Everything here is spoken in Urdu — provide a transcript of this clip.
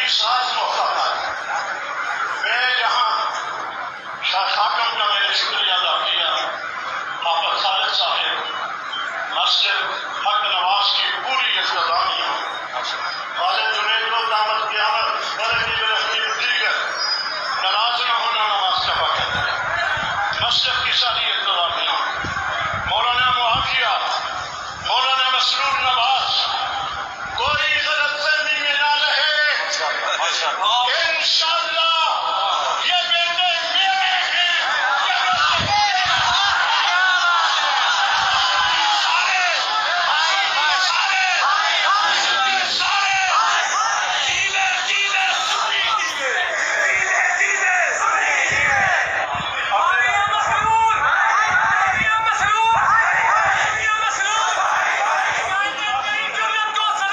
عجیب ساز موقع تھا. میں یہاں شاہ خاکم کا میں نے شکریہ ادا کیا. حافظ خالد صاحب مسجد حق نواز کی پوری انتظامیہ